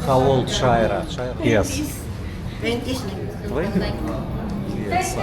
How old Shaira? Yes. 20s na. 20? Yes.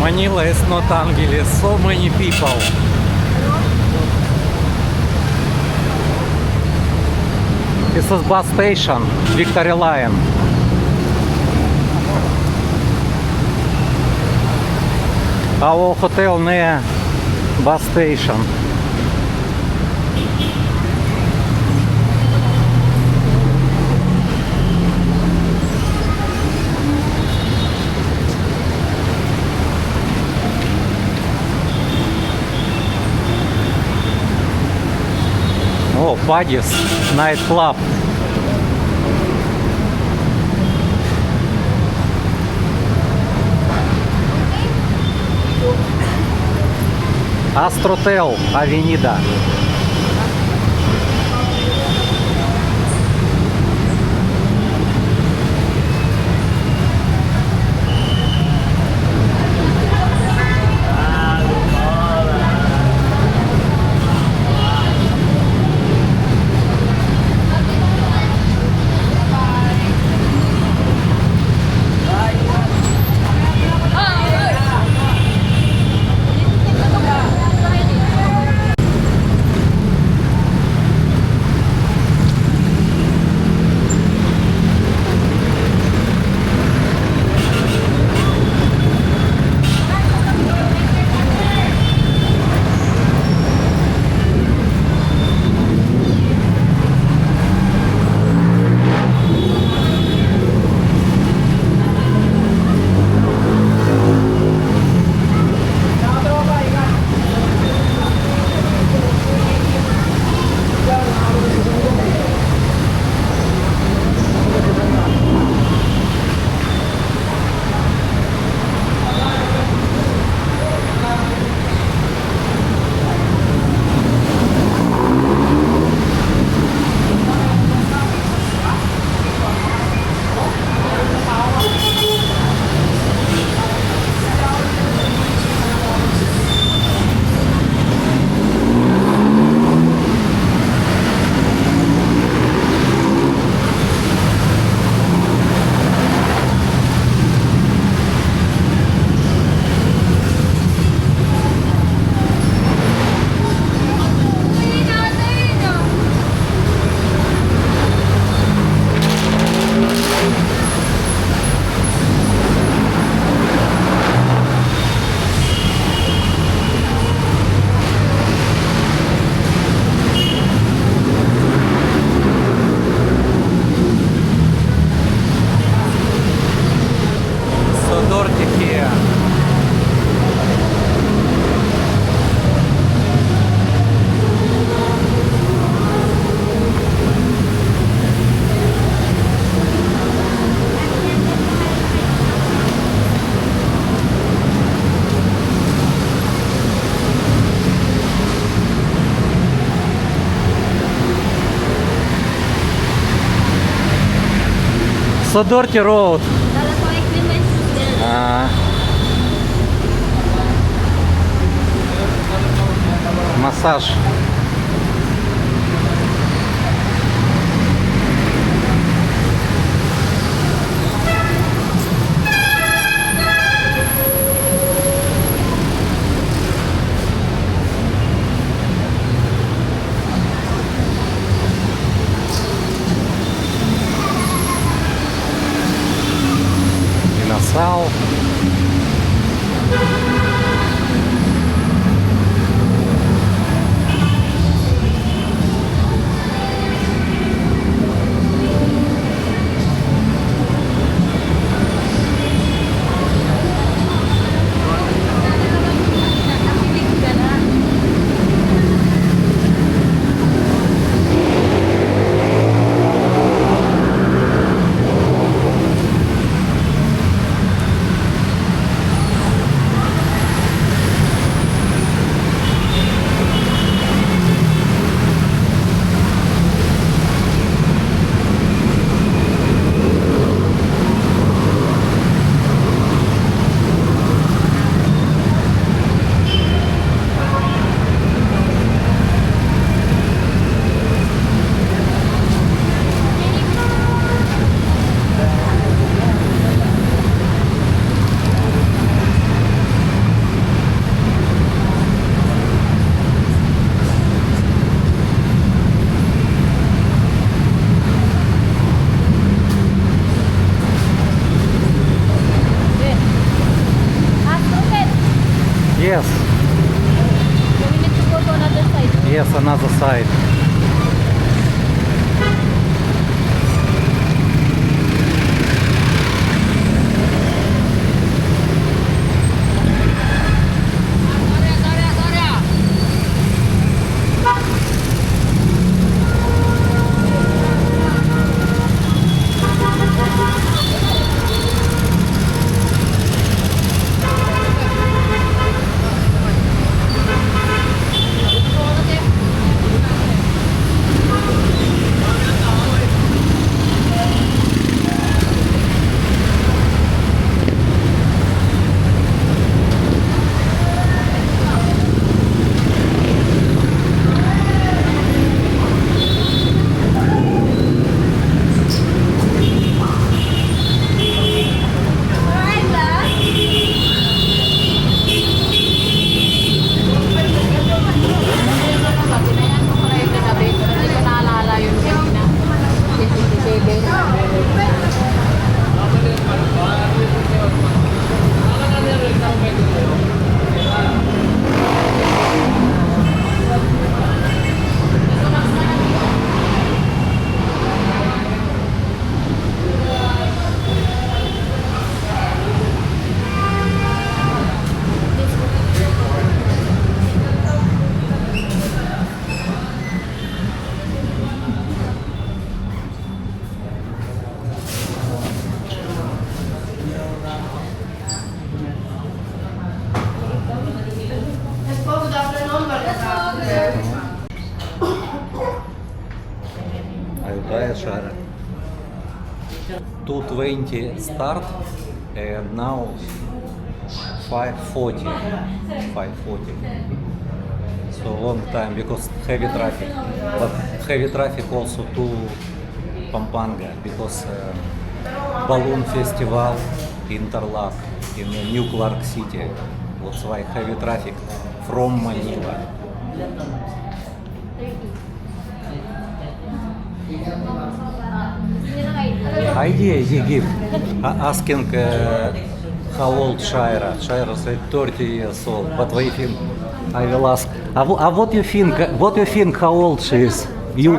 Manila is not Angeles, so many people. This is bus station, Victory Line. Our hotel near bus station. Oh, Paddy's nightclub. Astrotel, Avenida. So dirty road. That's why I clean my shoes there. Массаж. Диносау. Yes, So we need to go to another side. yes, another side. Shaira. 220 start and now 540. 540. So long time because heavy traffic. But heavy traffic also to Pampanga because balloon festival Interlock in New Clark City. That's why heavy traffic from Manila. Idea he give asking how old Shaira. Shaira said 30 years old. But what do you think? I will ask. What do you think? What do you think? How old she is? You.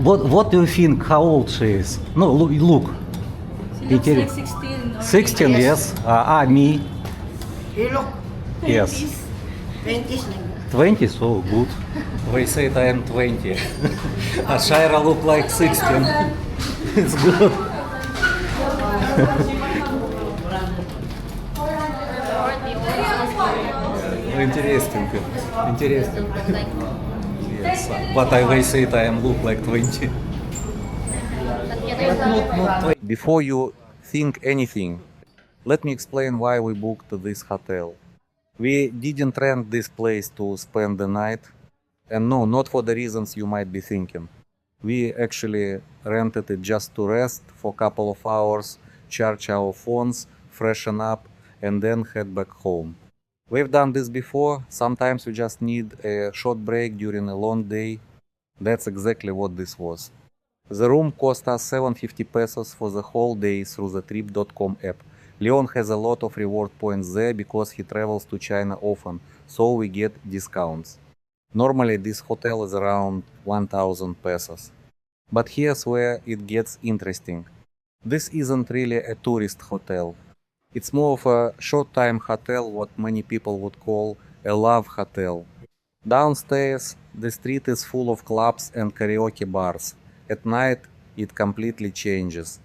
What do you think? How old she is? No, look. She looks like 16. 16, yes. Me. You look Yes. 20s lang. 20, so good. They said I am 20. Shaira look like 16. It's good. Interesting. Interesting. Yes. But I say I am look like 20. But yes, Before you think anything, let me explain why we booked this hotel. We didn't rent this place to spend the night, and no, not for the reasons you might be thinking. We actually rented it just to rest for a couple of hours, charge our phones, freshen up, and then head back home. We've done this before. Sometimes we just need a short break during a long day. That's exactly what this was. The room cost us 750 pesos for the whole day through the trip.com app. Leon has a lot of reward points there because he travels to China often, so we get discounts. Normally this hotel is around 1000 pesos. But here's where it gets interesting. This isn't really a tourist hotel. It's more of a short-time hotel, what many people would call a love hotel. Downstairs, the street is full of clubs and karaoke bars. At night, it completely changes.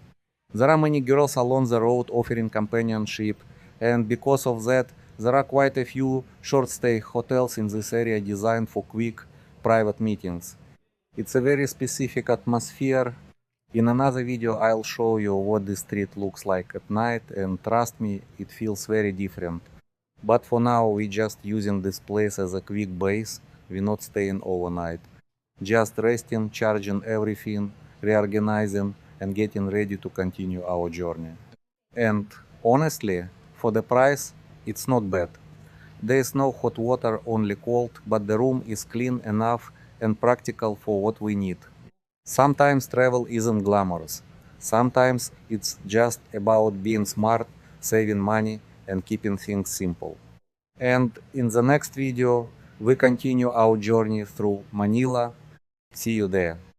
There are many girls along the road offering companionship, and because of that, there are quite a few short-stay hotels in this area designed for quick, private meetings. It's a very specific atmosphere. In another video, I'll show you what the street looks like at night, and trust me, it feels very different. But for now, we're just using this place as a quick base. We're not staying overnight. Just resting, charging everything, reorganizing, and getting ready to continue our journey. And honestly, for the price, it's not bad. There is no hot water, only cold, but the room is clean enough and practical for what we need. Sometimes travel isn't glamorous. Sometimes it's just about being smart, saving money, and keeping things simple. And in the next video, we continue our journey through Manila. See you there.